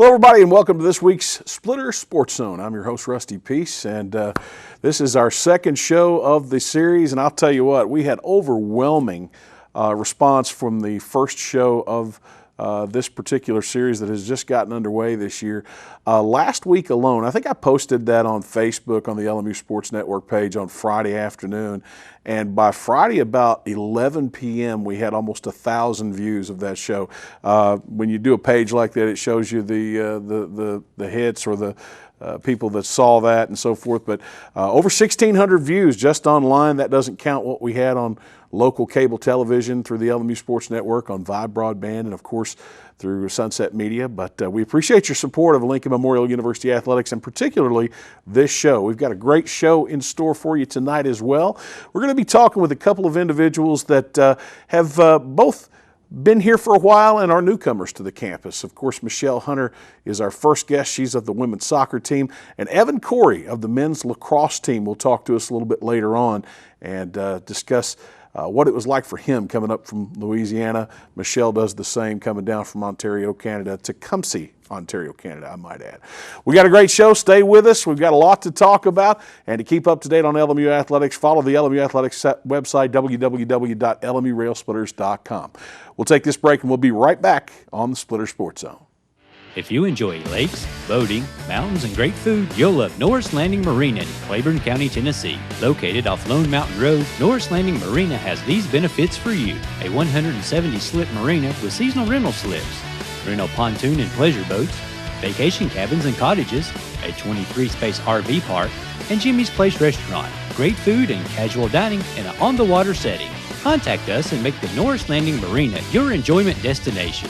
Hello, everybody, and welcome to this week's Splitter Sports Zone. I'm your host, Rusty Peace, and this is our second show of the series. And I'll tell you what, we had overwhelming response from the first show of this particular series that has just gotten underway this year. Last week alone, I think I posted that on Facebook on the LMU Sports Network page on Friday afternoon, and by Friday about 11 p.m. we had almost 1,000 views of that show. When you do a page like that, it shows you the hits or the people that saw that and so forth, but over 1,600 views just online. That doesn't count what we had on local cable television through the LMU Sports Network, on Vibe Broadband, and of course through Sunset Media. But we appreciate your support of Lincoln Memorial University Athletics, and particularly this show. We've got a great show in store for you tonight as well. We're going to be talking with a couple of individuals that have both been here for a while and are newcomers to the campus. Of course, Michelle Hunter is our first guest. She's of the women's soccer team. And Evan Cory of the men's lacrosse team will talk to us a little bit later on and discuss what it was like for him coming up from Louisiana. Michelle does the same, coming down from Ontario, Canada, to Tecumseh, Ontario, Canada, I might add. We got a great show. Stay with us. We've got a lot to talk about. And to keep up to date on LMU Athletics, follow the LMU Athletics website, www.lmurailsplitters.com. We'll take this break and we'll be right back on the Splitter Sports Zone. If you enjoy lakes, boating, mountains, and great food, you'll love Norris Landing Marina in Claiborne County, Tennessee. Located off Lone Mountain Road, Norris Landing Marina has these benefits for you: a 170-slip marina with seasonal rental slips, rental pontoon and pleasure boats, vacation cabins and cottages, a 23-space RV park, and Jimmy's Place restaurant. Great food and casual dining in an on-the-water setting. Contact us and make the Norris Landing Marina your enjoyment destination.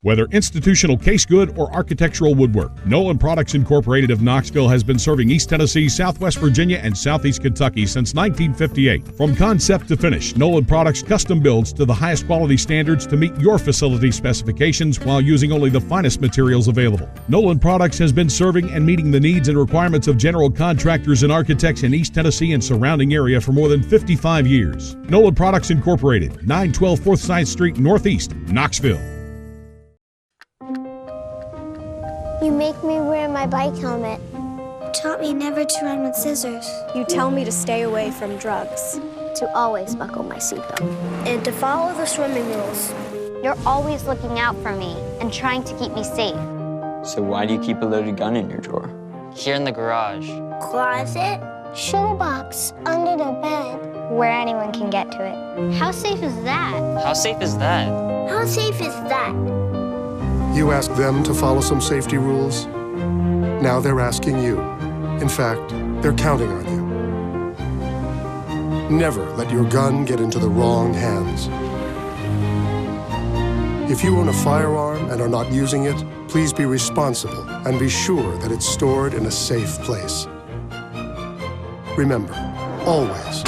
Whether institutional case good or architectural woodwork, Nolan Products Incorporated of Knoxville has been serving East Tennessee, Southwest Virginia, and Southeast Kentucky since 1958. From concept to finish, Nolan Products custom builds to the highest quality standards to meet your facility specifications while using only the finest materials available. Nolan Products has been serving and meeting the needs and requirements of general contractors and architects in East Tennessee and surrounding area for more than 55 years. Nolan Products Incorporated, 912 4th Side Street, Northeast, Knoxville. You make me wear my bike helmet. Taught me never to run with scissors. You tell me to stay away from drugs. To always buckle my seatbelt. And to follow the swimming rules. You're always looking out for me and trying to keep me safe. So why do you keep a loaded gun in your drawer? Here in the garage. Closet. Shoebox under the bed. Where anyone can get to it. How safe is that? How safe is that? How safe is that? You asked them to follow some safety rules. Now they're asking you. In fact, they're counting on you. Never let your gun get into the wrong hands. If you own a firearm and are not using it, please be responsible and be sure that it's stored in a safe place. Remember, always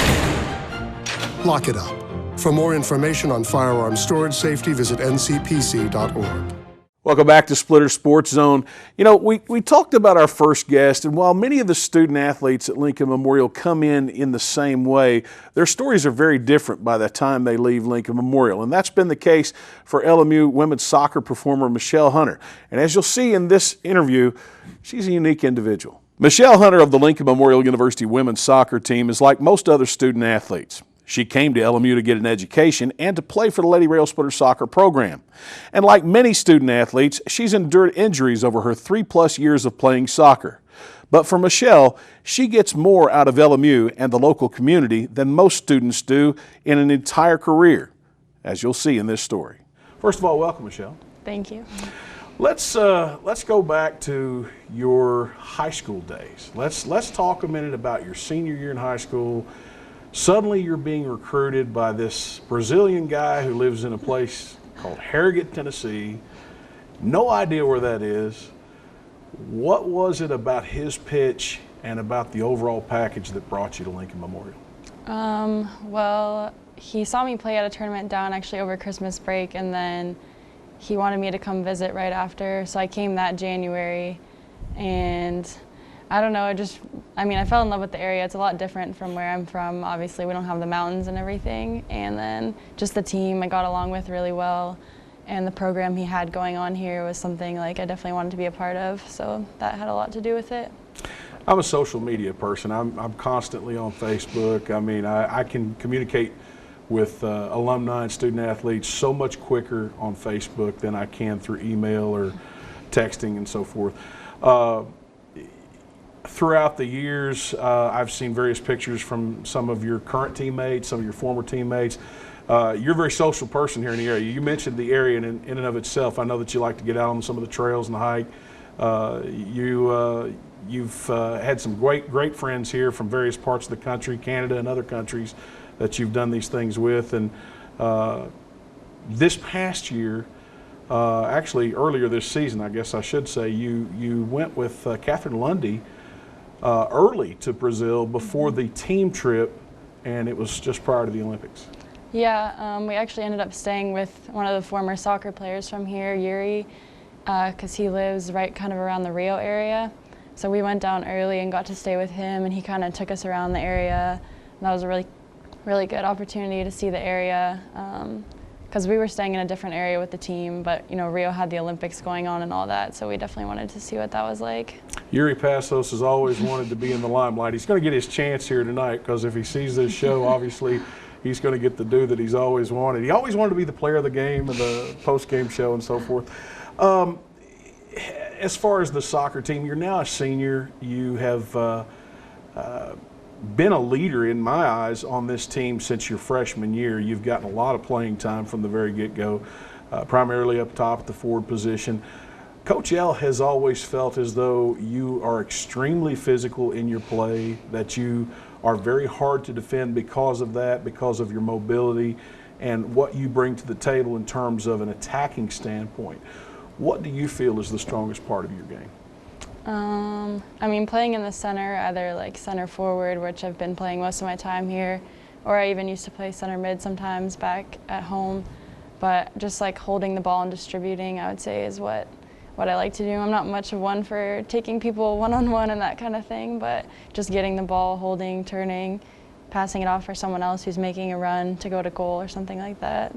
lock it up. For more information on firearm storage safety, visit ncpc.org. Welcome back to Splitter Sports Zone. You know, we talked about our first guest, and while many of the student athletes at Lincoln Memorial come in the same way, their stories are very different by the time they leave Lincoln Memorial, and that's been the case for LMU women's soccer performer Michelle Hunter. And as you'll see in this interview, she's a unique individual. Michelle Hunter of the Lincoln Memorial University women's soccer team is like most other student athletes. She came to LMU to get an education and to play for the Lady Rail Splitter soccer program. And like many student athletes, she's endured injuries over her 3+ years of playing soccer. But for Michelle, she gets more out of LMU and the local community than most students do in an entire career, as you'll see in this story. First of all, welcome, Michelle. Thank you. Let's go back to your high school days. Let's talk a minute about your senior year in high school. Suddenly you're being recruited by this Brazilian guy who lives in a place called Harrogate, Tennessee. No idea where that is. What was it about his pitch and about the overall package that brought you to Lincoln Memorial? Well, he saw me play at a tournament down actually over Christmas break, and then he wanted me to come visit right after. So I came that January, and I don't know, I fell in love with the area. It's a lot different from where I'm from. Obviously, we don't have the mountains and everything. And then just the team I got along with really well. and the program he had going on here was something like I definitely wanted to be a part of, so that had a lot to do with it. I'm a social media person. I'm constantly on Facebook. I mean, I can communicate with alumni and student athletes so much quicker on Facebook than I can through email or texting and so forth. Throughout the years, I've seen various pictures from some of your current teammates, some of your former teammates. You're a very social person here in the area. You mentioned the area in and of itself. I know that you like to get out on some of the trails and hike. You've had some great friends here from various parts of the country, Canada and other countries, that you've done these things with. And this past year, actually earlier this season, I guess I should say, you went with Catherine Lundy early to Brazil before the team trip, and it was just prior to the Olympics. Yeah, we actually ended up staying with one of the former soccer players from here, Yuri, because he lives right kind of around the Rio area. So we went down early and got to stay with him, and he kind of took us around the area. And that was a really good opportunity to see the area, because we were staying in a different area with the team, but you know, Rio had the Olympics going on and all that, so we definitely wanted to see what that was like. Yuri Passos has always wanted to be in the limelight. He's going to get his chance here tonight, because if he sees this show, obviously he's going to get the do that he's always wanted. He always wanted to be the player of the game and the post-game show and so forth. As far as the soccer team, you're now a senior. You have been a leader in my eyes on this team since your freshman year. You've gotten a lot of playing time from the very get-go, primarily up top at the forward position. Coach L has always felt as though you are extremely physical in your play, that you are very hard to defend because of that, because of your mobility and what you bring to the table in terms of an attacking standpoint. What do you feel is the strongest part of your game? I mean, playing in the center, either like center forward, which I've been playing most of my time here, or I even used to play center mid sometimes back at home. But just like holding the ball and distributing, I would say, is what I like to do. I'm not much of one for taking people one-on-one and that kind of thing, but just getting the ball, holding, turning, passing it off for someone else who's making a run to go to goal or something like that.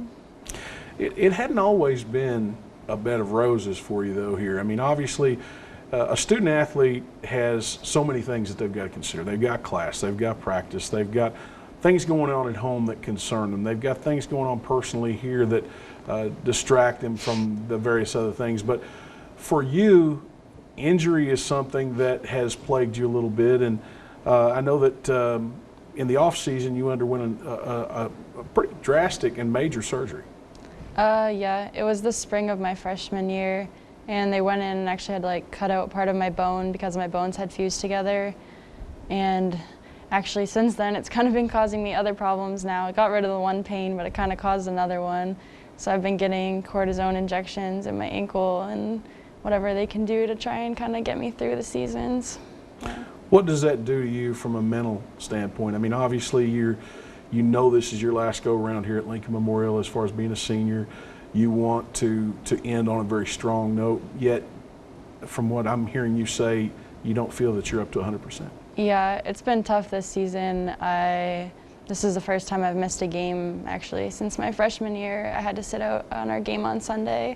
It hadn't always been a bed of roses for you, though, here. I mean, obviously, a student athlete has so many things that they've got to consider. They've got class, they've got practice, they've got things going on at home that concern them, they've got things going on personally here that distract them from the various other things. But for you, injury is something that has plagued you a little bit, and I know that in the off season you underwent a pretty drastic and major surgery. Yeah, it was the spring of my freshman year, and they went in and actually had like cut out part of my bone because my bones had fused together. And actually since then it's kind of been causing me other problems now. It got rid of the one pain, but it kind of caused another one. So I've been getting cortisone injections in my ankle and whatever they can do to try and kind of get me through the seasons. Yeah. What does that do to you from a mental standpoint? I mean, obviously you know this is your last go around here at Lincoln Memorial as far as being a senior. You want to end on a very strong note, yet from what I'm hearing you say, you don't feel that you're up to 100%. Yeah, it's been tough this season. This is the first time I've missed a game actually since my freshman year. I had to sit out on our game on Sunday,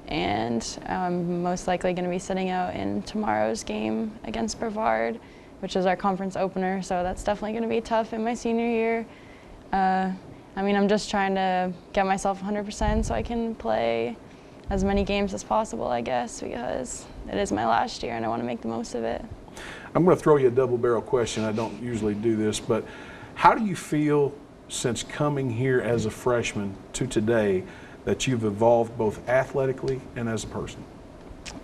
and I'm most likely going to be sitting out in tomorrow's game against Brevard, which is our conference opener, so that's definitely going to be tough in my senior year. I mean, I'm just trying to get myself 100% so I can play as many games as possible, I guess, because it is my last year and I want to make the most of it. I'm going to throw you a double-barrel question. I don't usually do this, but how do you feel since coming here as a freshman to today that you've evolved both athletically and as a person?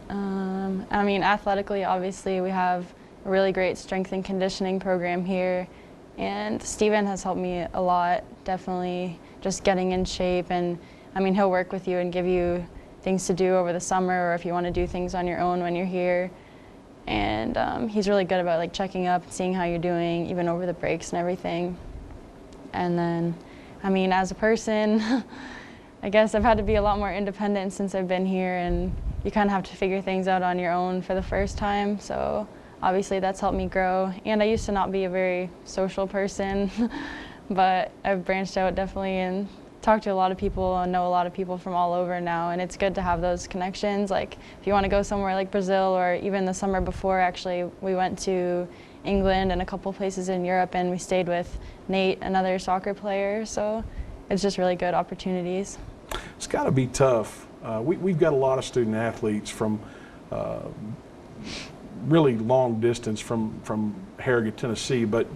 I mean, athletically, obviously, we have a really great strength and conditioning program here. And Steven has helped me a lot, definitely just getting in shape. And I mean, he'll work with you and give you things to do over the summer, or if you want to do things on your own when you're here. And he's really good about like checking up and seeing how you're doing, even over the breaks and everything. And then, I mean, as a person, I guess I've had to be a lot more independent since I've been here, and you kind of have to figure things out on your own for the first time. So obviously that's helped me grow. And I used to not be a very social person, but I've branched out definitely in talk to a lot of people and know a lot of people from all over now, and it's good to have those connections. Like if you want to go somewhere like Brazil, or even the summer before, actually, we went to England and a couple places in Europe, and we stayed with Nate, another soccer player, so it's just really good opportunities. It's got to be tough. We've got a lot of student athletes from really long distance from Harrogate, Tennessee, but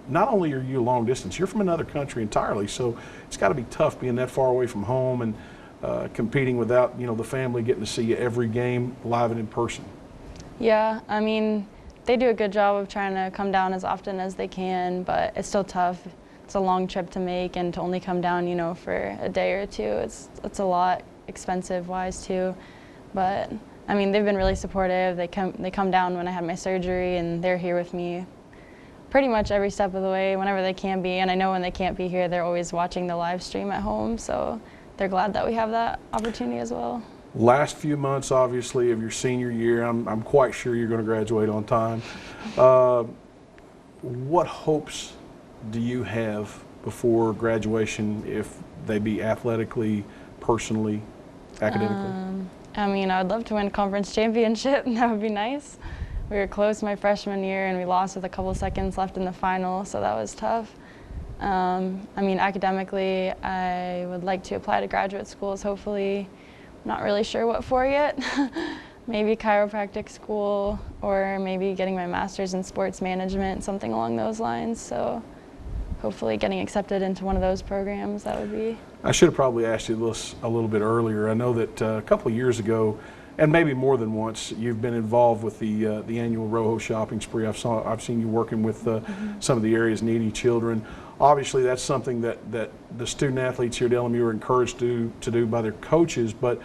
not only are you long distance, you're from another country entirely, so it's got to be tough being that far away from home and competing without, you know, the family getting to see you every game live and in person. Yeah, I mean, they do a good job of trying to come down as often as they can, but it's still tough. It's a long trip to make, and to only come down, you know, for a day or two, it's a lot expensive-wise too. But I mean, they've been really supportive. They come down when I had my surgery, and they're here with me pretty much every step of the way whenever they can be. And I know when they can't be here, they're always watching the live stream at home, so they're glad that we have that opportunity as well. Last few months, obviously, of your senior year, I'm quite sure you're going to graduate on time. What hopes do you have before graduation, if they be athletically, personally, academically? I mean, I'd love to win conference championship. That would be nice. We were close my freshman year, and we lost with a couple seconds left in the final, so that was tough. I mean, academically, I would like to apply to graduate schools, hopefully. Not really sure what for yet. Maybe chiropractic school, or maybe getting my master's in sports management, something along those lines. So hopefully getting accepted into one of those programs, that would be. I should have probably asked you this a little bit earlier. I know that a couple of years ago, and maybe more than once, you've been involved with the annual Rojo shopping spree. I've seen you working with some of the area's needy children. Obviously, that's something that the student athletes here at LMU are encouraged to do by their coaches. But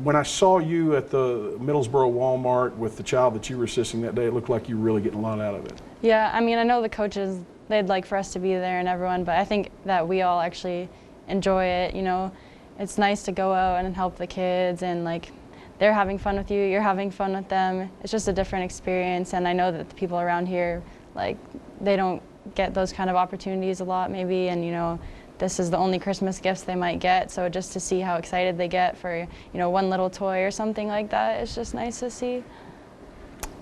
when I saw you at the Middlesboro Walmart with the child that you were assisting that day, it looked like you were really getting a lot out of it. Yeah, I mean, I know the coaches, they'd like for us to be there and everyone, but I think that we all actually enjoy it. You know, it's nice to go out and help the kids, and like they're having fun with you, you're having fun with them. It's just a different experience, and I know that the people around here, like, they don't get those kind of opportunities a lot maybe, and you know, this is the only Christmas gifts they might get, so just to see how excited they get for, you know, one little toy or something like that, it's just nice to see.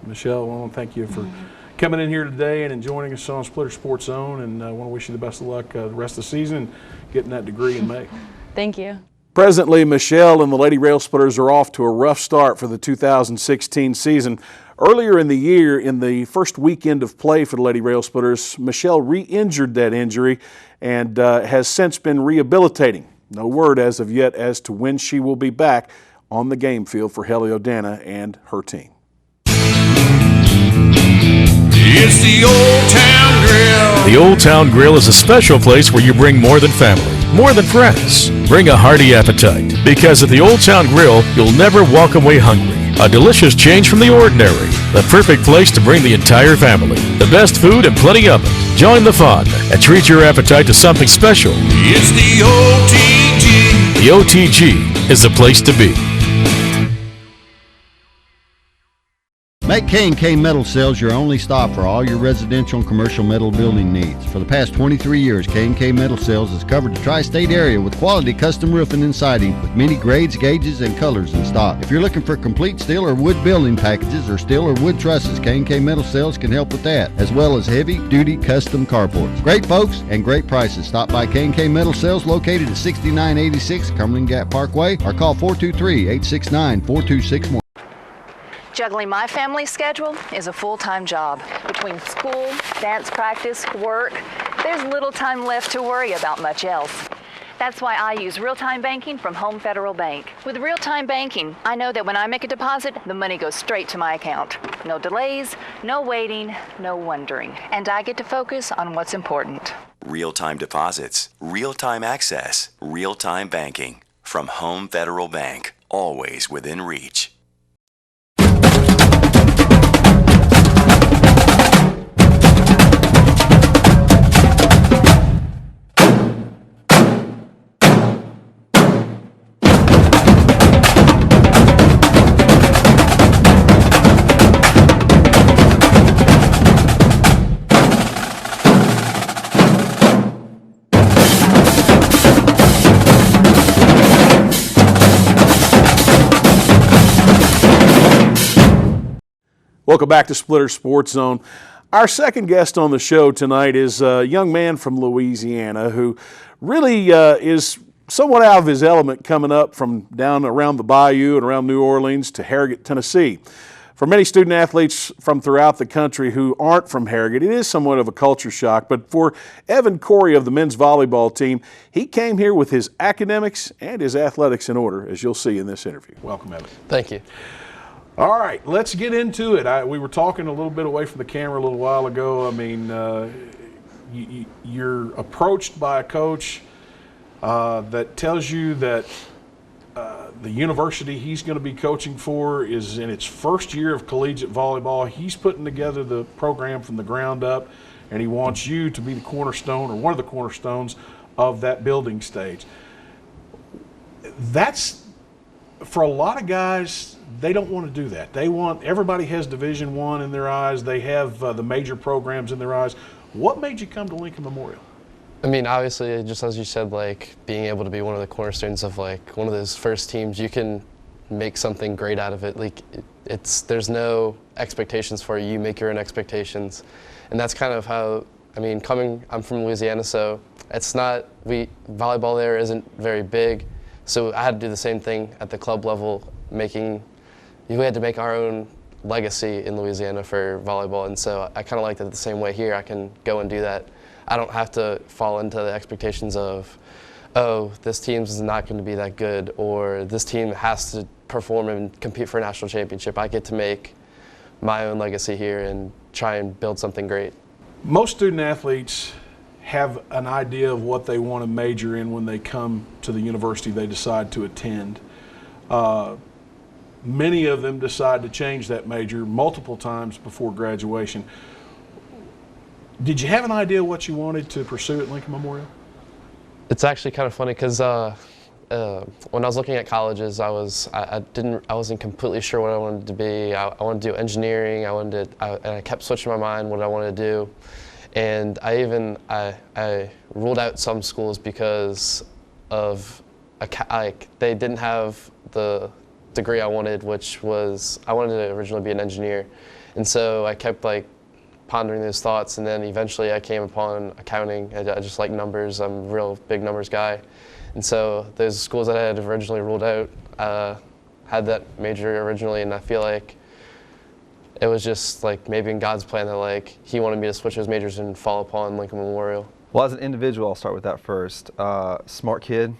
Michelle, I want to thank you for coming in here today and joining us on Splitter Sports Zone, and I want to wish you the best of luck the rest of the season and getting that degree in May. Thank you. Presently, Michelle and the Lady Rail Splitters are off to a rough start for the 2016 season. Earlier in the year, in the first weekend of play for the Lady Rail Splitters, Michelle re-injured that injury and has since been rehabilitating. No word as of yet as to when she will be back on the game field for Heliodana and her team. It's the Old Town Grill. The Old Town Grill is a special place where you bring more than family, more than friends. Bring a hearty appetite, because at the Old Town Grill, you'll never walk away hungry. A delicious change from the ordinary. The perfect place to bring the entire family. The best food and plenty of it. Join the fun and treat your appetite to something special. It's the OTG. The OTG is the place to be. Make K&K Metal Sales your only stop for all your residential and commercial metal building needs. For the past 23 years, K&K Metal Sales has covered the tri-state area with quality custom roofing and siding with many grades, gauges, and colors in stock. If you're looking for complete steel or wood building packages or steel or wood trusses, K&K Metal Sales can help with that, as well as heavy-duty custom carports. Great folks and great prices. Stop by K&K Metal Sales located at 6986 Cumberland Gap Parkway or call 423-869-4261. Juggling my family schedule is a full-time job. Between school, dance practice, work, there's little time left to worry about much else. That's why I use real-time banking from Home Federal Bank. With real-time banking, I know that when I make a deposit, the money goes straight to my account. No delays, no waiting, no wondering. And I get to focus on what's important. Real-time deposits, real-time access, real-time banking. From Home Federal Bank, always within reach. Welcome back to Splitter Sports Zone. Our second guest on the show tonight is a young man from Louisiana who really is somewhat out of his element coming up from down around the bayou and around New Orleans to Harrogate, Tennessee. For many student athletes from throughout the country who aren't from Harrogate, it is somewhat of a culture shock. But for Evan Cory of the men's volleyball team, he came here with his academics and his athletics in order, as you'll see in this interview. Welcome, Evan. Thank you. All right, let's get into it. We were talking a little bit away from the camera a little while ago. I mean, you're approached by a coach that tells you that the university he's going to be coaching for is in its first year of collegiate volleyball. He's putting together the program from the ground up, and he wants you to be the cornerstone or one of the cornerstones of that building stage. That's, for a lot of guys, they don't want to do that. Everybody has Division I in their eyes. They have the major programs in their eyes. What made you come to Lincoln Memorial? I mean, obviously, just as you said, like being able to be one of the cornerstones of like one of those first teams, you can make something great out of it. Like there's no expectations for you. You make your own expectations, and that's kind of how. I mean, I'm from Louisiana, so it's not volleyball there isn't very big, so I had to do the same thing at the club level, we had to make our own legacy in Louisiana for volleyball, and so I kind of like that the same way here. I can go and do that. I don't have to fall into the expectations of, oh, this team is not going to be that good, or this team has to perform and compete for a national championship. I get to make my own legacy here and try and build something great. Most student athletes have an idea of what they want to major in when they come to the university they decide to attend. Many of them decide to change that major multiple times before graduation. Did you have an idea what you wanted to pursue at Lincoln Memorial? It's actually kind of funny because when I was looking at colleges, I wasn't completely sure what I wanted to be. I wanted to do engineering. and I kept switching my mind what I wanted to do, and I ruled out some schools because of they didn't have the degree I wanted, which was I wanted to originally be an engineer, and so I kept pondering those thoughts, and then eventually I came upon accounting. I just like numbers. I'm a real big numbers guy, and so those schools that I had originally ruled out had that major originally, and I feel like it was just maybe in God's plan that He wanted me to switch those majors and fall upon Lincoln Memorial. Well, as an individual, I'll start with that first. Smart kid,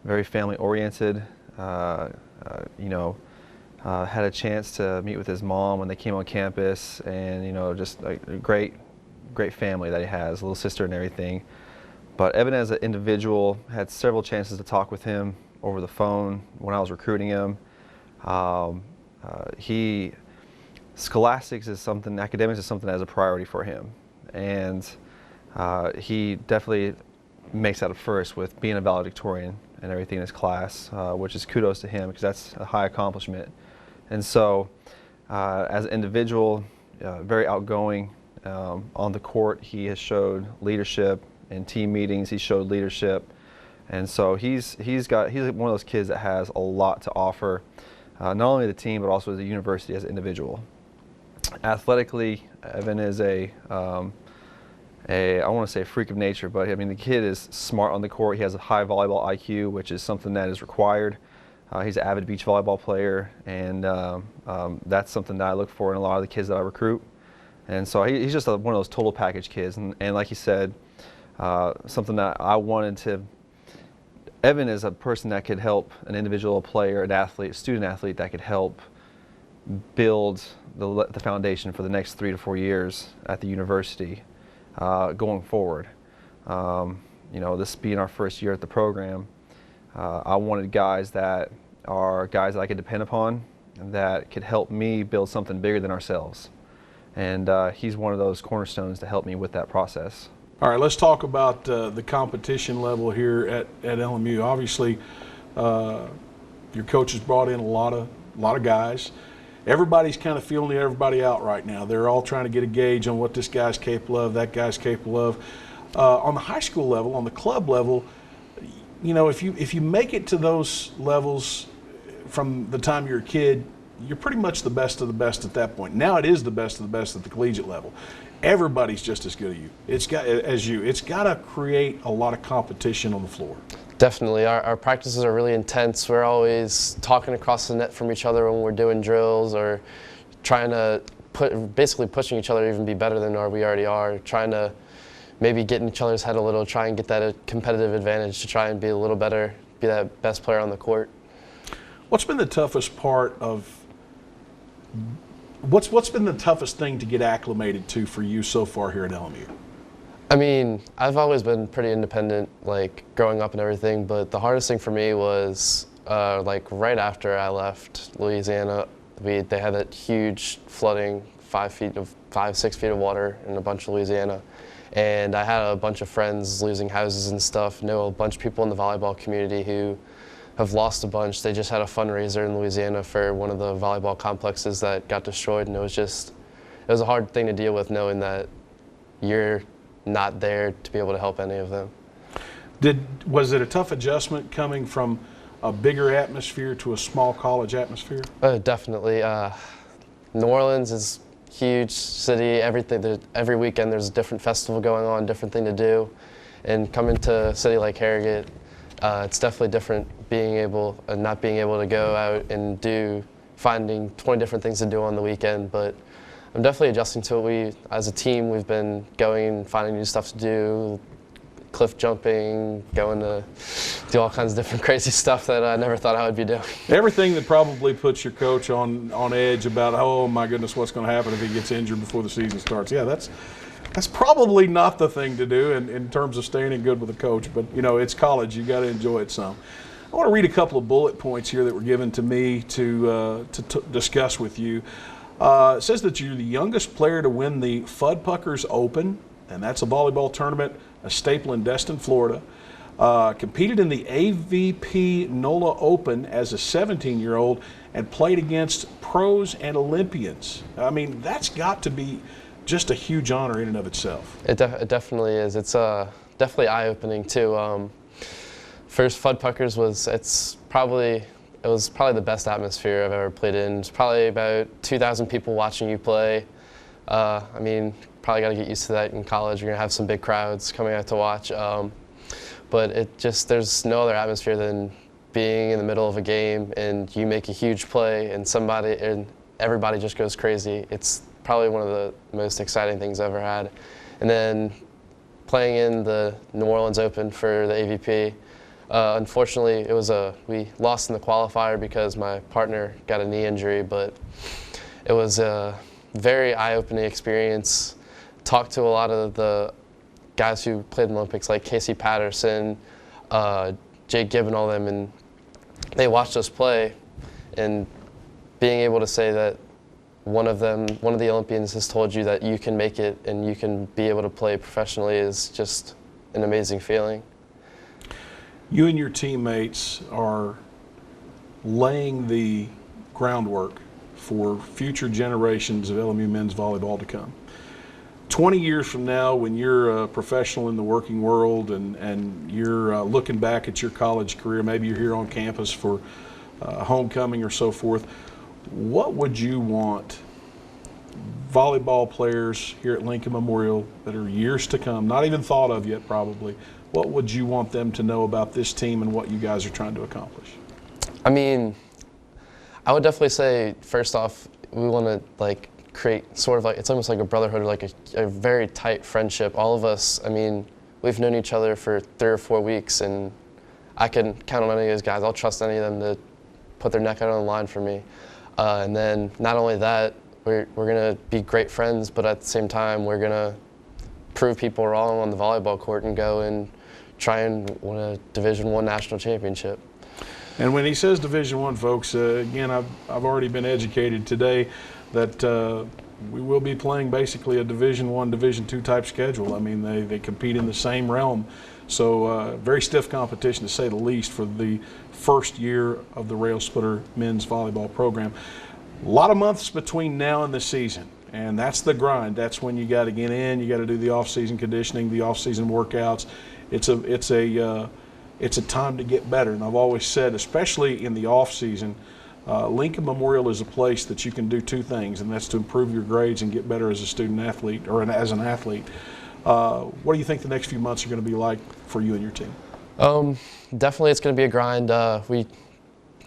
very family oriented. Had a chance to meet with his mom when they came on campus, and just a great family that he has, a little sister and everything. But Evan, as an individual, had several chances to talk with him over the phone when I was recruiting him. Scholastics is something, academics is something that is a priority for him, and he definitely makes that a first with being a valedictorian and everything in his class, which is kudos to him because that's a high accomplishment. And so, as an individual, very outgoing on the court, he has showed leadership in team meetings. He showed leadership, and so he's one of those kids that has a lot to offer, not only the team but also the university as an individual. Athletically, Evan is I want to say a freak of nature, but I mean the kid is smart on the court. He has a high volleyball IQ, which is something that is required. He's an avid beach volleyball player, and that's something that I look for in a lot of the kids that I recruit. And so he's just one of those total package kids. And like you said, something that I wanted to. Evan is a person that could help an individual, a player, an athlete, a student athlete that could help build the foundation for the next 3 to 4 years at the university going forward. This being our first year at the program, I wanted guys that I could depend upon and that could help me build something bigger than ourselves. And he's one of those cornerstones to help me with that process. All right, let's talk about the competition level here at LMU. Obviously, your coach has brought in a lot of guys. Everybody's kind of feeling everybody out right now. They're all trying to get a gauge on what this guy's capable of, that guy's capable of. On the high school level, on the club level, if you make it to those levels from the time you're a kid, you're pretty much the best of the best at that point. Now it is the best of the best at the collegiate level. Everybody's just as good as you. It's got to create a lot of competition on the floor. Definitely. Our practices are really intense. We're always talking across the net from each other when we're doing drills, or trying to basically pushing each other to even be better than we already are, trying to maybe get in each other's head a little, try and get that competitive advantage to try and be a little better, be that best player on the court. What's been the toughest part of what's been the toughest thing to get acclimated to for you so far here at LMU? I mean, I've always been pretty independent, like growing up and everything, but the hardest thing for me was like right after I left Louisiana, they had that huge flooding, 6 feet of water in a bunch of Louisiana. And I had a bunch of friends losing houses and stuff. Know a bunch of people in the volleyball community who have lost a bunch. They just had a fundraiser in Louisiana for one of the volleyball complexes that got destroyed, and it was a hard thing to deal with, knowing that you're not there to be able to help any of them. Was it a tough adjustment coming from a bigger atmosphere to a small college atmosphere? Definitely. New Orleans is a huge city. Every weekend there's a different festival going on, different thing to do. And coming to a city like Harrogate, it's definitely different not being able to go out and finding 20 different things to do on the weekend. But I'm definitely adjusting to it. As a team, we've been going and finding new stuff to do, cliff jumping, going to do all kinds of different crazy stuff that I never thought I would be doing. Everything that probably puts your coach on edge about, oh my goodness, what's going to happen if he gets injured before the season starts. Yeah, that's probably not the thing to do in terms of staying in good with a coach, but you know, it's college. You got to enjoy it some. I want to read a couple of bullet points here that were given to me to discuss with you. It says that you're the youngest player to win the Fuddpuckers Open, and that's a volleyball tournament, a staple in Destin, Florida. Competed in the AVP NOLA Open as a 17-year-old and played against pros and Olympians. I mean, that's got to be just a huge honor in and of itself. It definitely is. It's definitely eye-opening too. First Fuddpuckers was probably the best atmosphere I've ever played in. It's probably about 2,000 people watching you play. I mean, probably got to get used to that in college. You're gonna have some big crowds coming out to watch. But there's no other atmosphere than being in the middle of a game and you make a huge play and everybody just goes crazy. It's probably one of the most exciting things I've ever had. And then playing in the New Orleans Open for the AVP, unfortunately we lost in the qualifier because my partner got a knee injury, but it was a very eye-opening experience. Talked to a lot of the guys who played in the Olympics, like Casey Patterson, Jake Gibb and all them, and they watched us play, and being able to say that one of the Olympians has told you that you can make it and you can be able to play professionally is just an amazing feeling. You and your teammates are laying the groundwork for future generations of LMU men's volleyball to come. 20 years from now, when you're a professional in the working world and you're looking back at your college career, maybe you're here on campus for homecoming or so forth, what would you want volleyball players here at Lincoln Memorial that are years to come, not even thought of yet probably, what would you want them to know about this team and what you guys are trying to accomplish? I mean, I would definitely say, first off, we want to create sort of it's almost like a brotherhood, or like a very tight friendship. All of us, I mean, we've known each other for 3 or 4 weeks, and I can count on any of those guys. I'll trust any of them to put their neck out on the line for me. And then not only that, we're going to be great friends, but at the same time, we're going to prove people wrong on the volleyball court and go and try and win a Division I national championship. And when he says Division I, folks, again, I've already been educated today that we will be playing basically a Division I, Division II type schedule. I mean, they compete in the same realm. So very stiff competition, to say the least, for the first year of the Rail Splitter men's volleyball program. A lot of months between now and the season, and that's the grind. That's when you got to get in, you got to do the off-season conditioning, the off-season workouts. It's a time to get better. And I've always said, especially in the off-season, Lincoln Memorial is a place that you can do two things, and that's to improve your grades and get better as a student athlete or as an athlete. What do you think the next few months are going to be like for you and your team? Definitely it's going to be a grind. We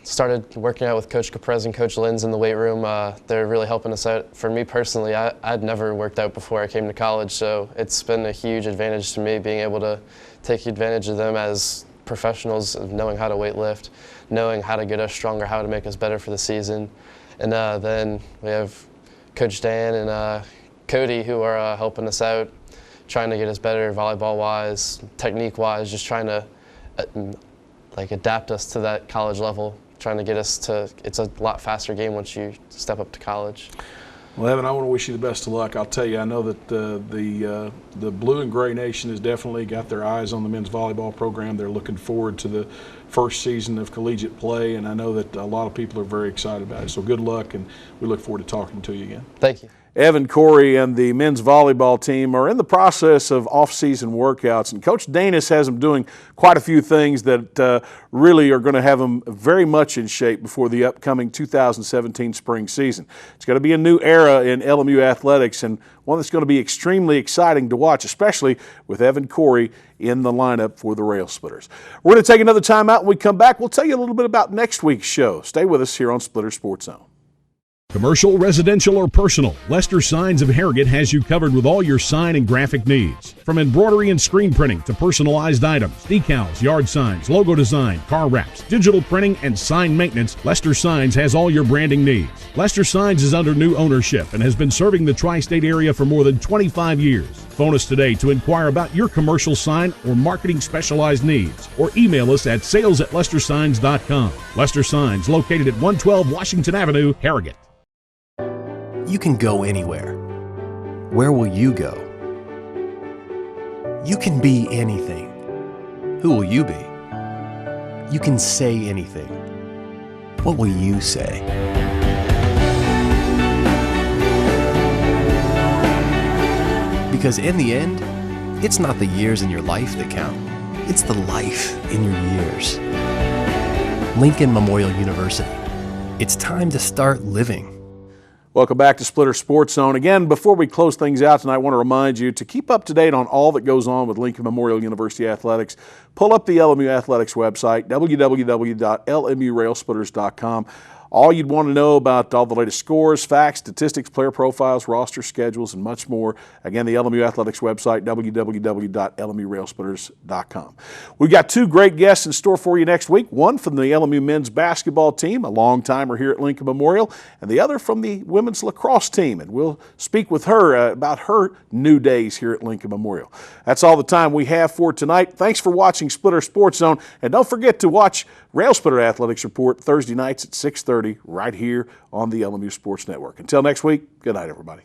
started working out with Coach Caprez and Coach Linz in the weight room. They're really helping us out. For me personally, I'd never worked out before I came to college, so it's been a huge advantage to me being able to take advantage of them as professionals, of knowing how to weight lift, knowing how to get us stronger, how to make us better for the season. And then we have Coach Dan and Cody who are helping us out, trying to get us better volleyball-wise, technique-wise, just trying to adapt us to that college level, trying to get us to, it's a lot faster game once you step up to college. Well, Evan, I want to wish you the best of luck. I'll tell you, I know that the Blue and Gray Nation has definitely got their eyes on the men's volleyball program. They're looking forward to the first season of collegiate play, and I know that a lot of people are very excited about it. So good luck, and we look forward to talking to you again. Thank you. Evan Cory and the men's volleyball team are in the process of off-season workouts, and Coach Danis has them doing quite a few things that really are going to have them very much in shape before the upcoming 2017 spring season. It's going to be a new era in LMU athletics, and one that's going to be extremely exciting to watch, especially with Evan Cory in the lineup for the Rail Splitters. We're going to take another time out. When we come back, we'll tell you a little bit about next week's show. Stay with us here on Splitter Sports Zone. Commercial, residential, or personal, Lester Signs of Harrogate has you covered with all your sign and graphic needs. From embroidery and screen printing to personalized items, decals, yard signs, logo design, car wraps, digital printing, and sign maintenance, Lester Signs has all your branding needs. Lester Signs is under new ownership and has been serving the tri-state area for more than 25 years. Phone us today to inquire about your commercial sign or marketing specialized needs, or email us at sales@lestersigns.com. Lester Signs, located at 112 Washington Avenue, Harrogate. You can go anywhere. Where will you go? You can be anything. Who will you be? You can say anything. What will you say? Because in the end, it's not the years in your life that count. It's the life in your years. Lincoln Memorial University. It's time to start living. Welcome back to Splitter Sports Zone. Again, before we close things out tonight, I want to remind you to keep up to date on all that goes on with Lincoln Memorial University Athletics. Pull up the LMU Athletics website, www.lmurailsplitters.com. All you'd want to know about all the latest scores, facts, statistics, player profiles, roster schedules, and much more. Again, the LMU Athletics website, www.lmurailsplitters.com. We've got two great guests in store for you next week. One from the LMU men's basketball team, a long-timer here at Lincoln Memorial, and the other from the women's lacrosse team. And we'll speak with her about her new days here at Lincoln Memorial. That's all the time we have for tonight. Thanks for watching Splitter Sports Zone. And don't forget to watch Rail Splitter Athletics Report Thursday nights at 6:30 right here on the LMU Sports Network. Until next week, good night, everybody.